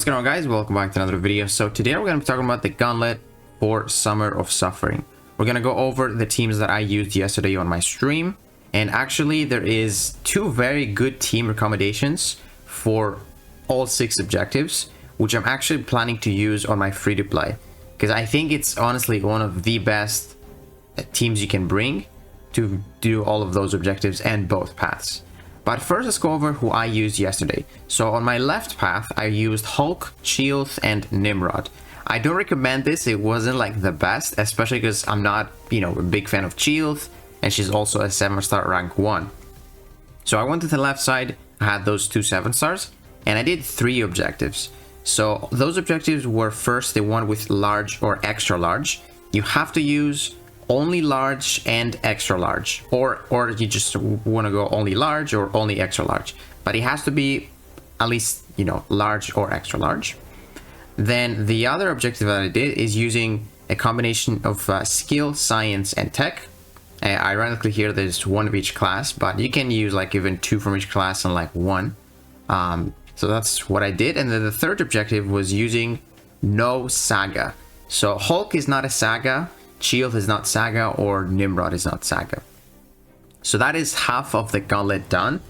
What's going on, guys? Welcome back to another video. So today we're going to be talking about the Gauntlet for Summer of Suffering. We're going to go over the teams that I used yesterday on my stream, and actually there is two very good team recommendations for all 6 objectives, which I'm actually planning to use on my free-to-play, because I think it's honestly one of the best teams you can bring to do all of those objectives and both paths. But first, let's go over who I used yesterday. So on my left path, I used Hulk, Shield, and Nimrod. I don't recommend this. It wasn't like the best, especially because I'm not, a big fan of Shield, and she's also a 7-star rank 1. So I went to the left side, I had those 2 7-stars, and I did 3 objectives. So those objectives were first the one with large or extra large. You have to use only large and extra large, or you just want to go only large or only extra large, but it has to be at least large or extra large. Then the other objective that I did is using a combination of skill, science, and tech. Ironically here there's 1 of each class, but you can use like even 2 from each class and like 1. So that's what I did. And then the third objective was using no saga. So Hulk is not a saga, Shield is not saga, or Nimrod is not saga. So that is half of the Gauntlet done.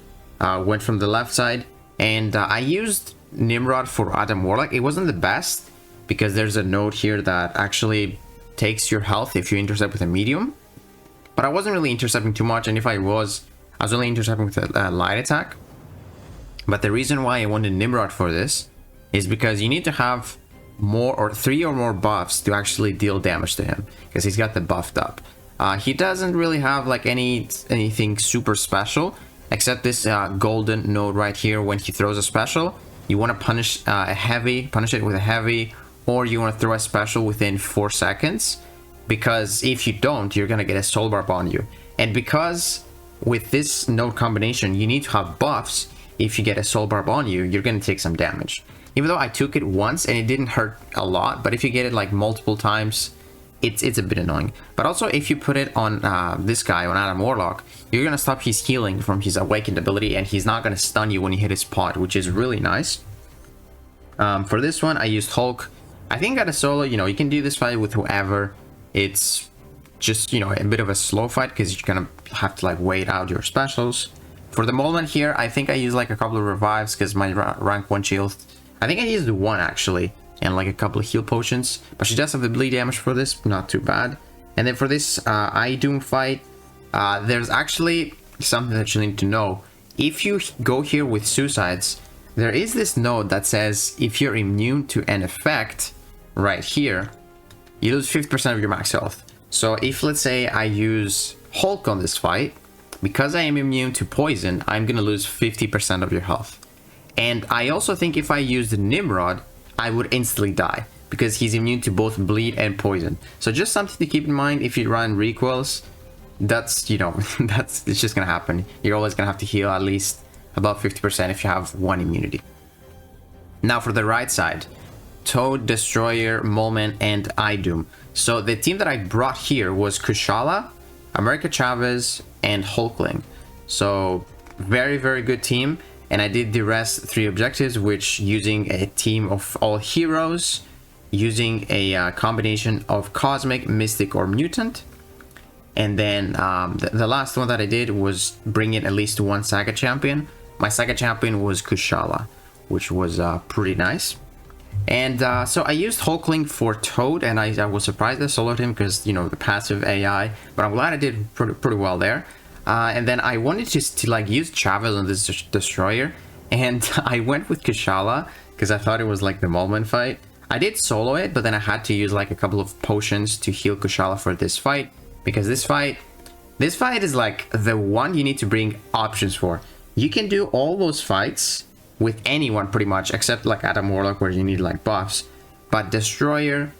Went from the left side, and I used Nimrod for Adam Warlock. It wasn't the best because there's a node here that actually takes your health if you intercept with a medium, but I wasn't really intercepting too much, and if I was only intercepting with a light attack. But the reason why I wanted Nimrod for this is because you need to have more or 3 or more buffs to actually deal damage to him, because he's got the buffed up. He doesn't really have like anything super special except this golden node right here. When he throws a special, you want to punish it with a heavy, or you want to throw a special within 4 seconds, because if you don't, you're gonna get a soul barb on you. And because with this node combination you need to have buffs, if you get a soul barb on you, you're gonna take some damage. Even though I took it once and it didn't hurt a lot, but if you get it like multiple times, it's a bit annoying. But also if you put it on this guy, on Adam Warlock, you're gonna stop his healing from his awakened ability, and he's not gonna stun you when you hit his pod, which is really nice. For this one I used Hulk. I think at a solo, you can do this fight with whoever. It's just a bit of a slow fight because you're gonna have to like wait out your specials. For the moment here, I think I used like a couple of revives because my rank 1 shield, I think I used 1 actually, and like a couple of heal potions, but she does have the bleed damage for this, not too bad. And then for this I Doom fight, there's actually something that you need to know. If you go here with suicides, there is this node that says if you're immune to an effect right here, you lose 50% of your max health. So if let's say I use Hulk on this fight, because I am immune to poison, I'm gonna lose 50% of your health. And I also think if I used Nimrod, I would instantly die, because he's immune to both bleed and poison. So just something to keep in mind if you run recoils. That's, it's just gonna happen. You're always gonna have to heal at least about 50% if you have 1 immunity. Now for the right side, Toad, Destroyer, Molman, and Idoom. So the team that I brought here was Kushala, America Chavez, and Hulkling. So very, very good team. And I did the rest 3 objectives, which using a team of all heroes, using a combination of Cosmic, Mystic, or Mutant. And then the last one that I did was bring in at least 1 Saga champion. My Saga champion was Kushala, which was pretty nice. And so I used Hulkling for Toad, and I was surprised I soloed him because, the passive AI, but I'm glad I did pretty well there. And then I wanted to like use Chavez on this Destroyer, and I went with Kushala because I thought it was like the Molman fight. I did solo it, but then I had to use like a couple of potions to heal Kushala for this fight, because this fight is like the one you need to bring options for. You can do all those fights with anyone pretty much, except like Adam Warlock where you need like buffs. But Destroyer,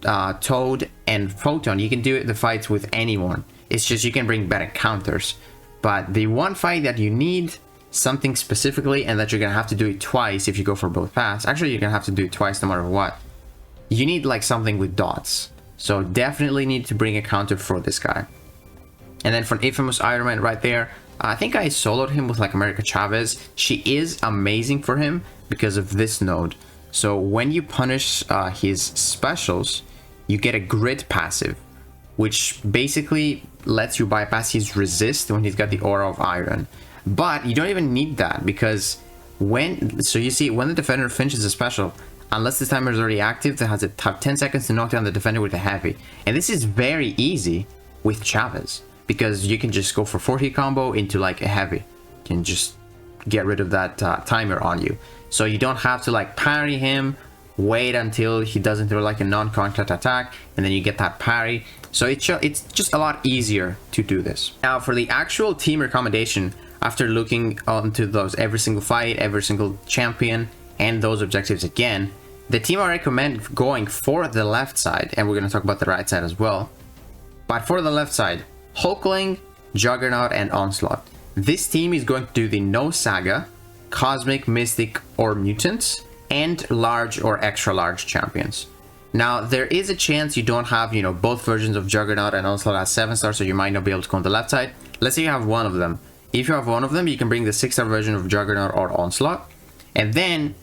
Toad, and Photon, you can do the fights with anyone. It's just you can bring better counters. But the one fight that you need something specifically, and that you're gonna have to do it twice if you go for both paths. Actually, you're gonna have to do it twice no matter what. You need like something with dots. So definitely need to bring a counter for this guy. And then for Infamous Iron Man right there, I think I soloed him with like America Chavez. She is amazing for him because of this node. So when you punish his specials, you get a grid passive, which basically lets you bypass his resist when he's got the aura of iron. But you don't even need that, because so you see, when the defender finishes a special, unless this timer is already active, that has 10 seconds to knock down the defender with a heavy. And this is very easy with Chavez, because you can just go for 4-hit combo into like a heavy. You can just get rid of that timer on you. So you don't have to like parry him, wait until he doesn't throw like a non-contact attack, and then you get that parry. So it's just a lot easier to do this. Now for the actual team recommendation, after looking onto those every single fight, every single champion, and those objectives again, the team I recommend going for the left side, and we're going to talk about the right side as well. But for the left side, Hulkling, Juggernaut, and Onslaught. This team is going to do the no Saga, Cosmic, Mystic, or Mutants, and large or extra large champions. Now, there is a chance you don't have, you know, both versions of Juggernaut and Onslaught at 7-star, so you might not be able to go on the left side. Let's say you have one of them. If you have one of them, you can bring the 6-star version of Juggernaut or Onslaught, and then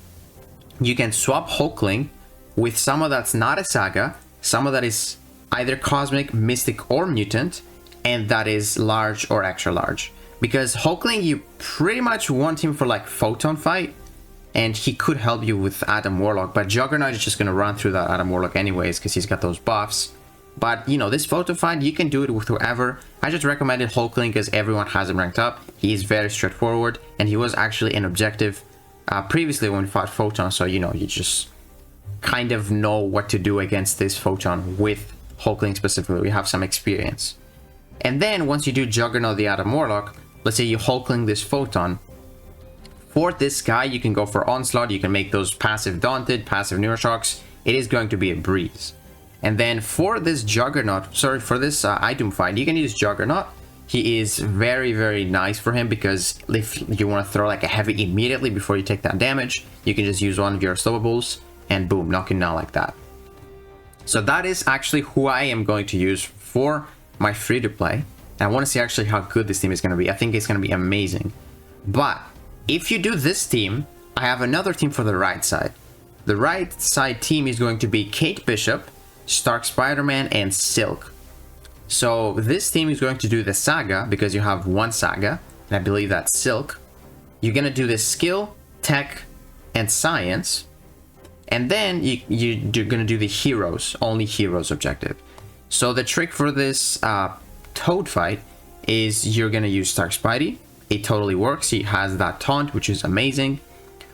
you can swap Hulkling with someone that's not a Saga, someone that is either Cosmic, Mystic, or Mutant, and that is large or extra large. Because Hulkling, you pretty much want him for like Photon fight, and he could help you with Adam Warlock, but Juggernaut is just going to run through that Adam Warlock anyways, because he's got those buffs. But, you know, this Photon fight, you can do it with whoever. I just recommended Hulkling because everyone has him ranked up. He is very straightforward, and he was actually an objective previously when we fought Photon, so, you know, you just kind of know what to do against this Photon with Hulkling specifically. We have some experience. And then once you do Juggernaut the Adam Warlock, let's say you Hulkling this Photon. For this guy, you can go for Onslaught. You can make those passive Daunted, passive Neuroshocks. It is going to be a breeze. And then for this Juggernaut, sorry, for this item fight, you can use Juggernaut. He is very, very nice for him, because if you want to throw like a heavy immediately before you take that damage, you can just use one of your stoppables and boom, knock him down like that. So that is actually who I am going to use for my free-to-play. And I want to see actually how good this team is going to be. I think it's going to be amazing. But if you do this team, I have another team for the right side. The right side team is going to be Kate Bishop, Stark Spider-Man, and Silk. So this team is going to do the Saga, because you have one Saga, and I believe that's Silk. You're going to do the Skill, Tech, and Science. And then you're going to do the Heroes, only Heroes objective. So the trick for this Toad fight is you're going to use Stark Spidey. It totally works. He has that taunt, which is amazing.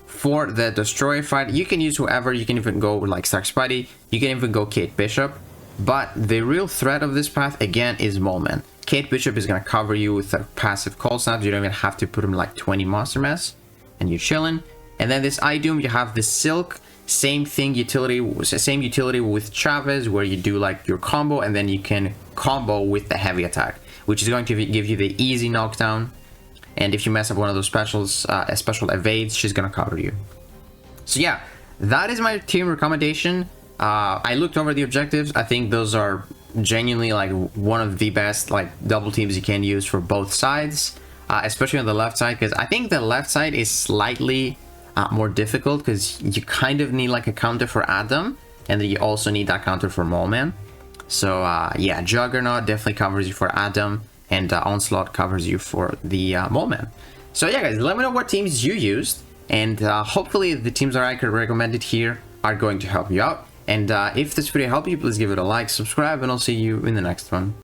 For the Destroyer fight, you can use whoever. You can even go like Stark Spidey. You can even go Kate Bishop. But the real threat of this path, again, is Moleman. Kate Bishop is going to cover you with a passive Cold Snaps. You don't even have to put him like 20 Monster Mass, and you're chilling. And then this Idum, you have the Silk. Same thing, same utility with Chavez, where you do like your combo, and then you can combo with the heavy attack, which is going to give you the easy knockdown. And if you mess up one of those specials, a special evades, she's gonna cover you. So yeah, that is my team recommendation. I looked over the objectives. I think those are genuinely like one of the best like double teams you can use for both sides, especially on the left side, because I think the left side is slightly more difficult, because you kind of need like a counter for Adam, and then you also need that counter for Moleman. So yeah, Juggernaut definitely covers you for Adam, and Onslaught covers you for the Moleman. So yeah, guys, let me know what teams you used, and hopefully the teams that I could recommend it here are going to help you out. And if this video helped you, please give it a like, subscribe, and I'll see you in the next one.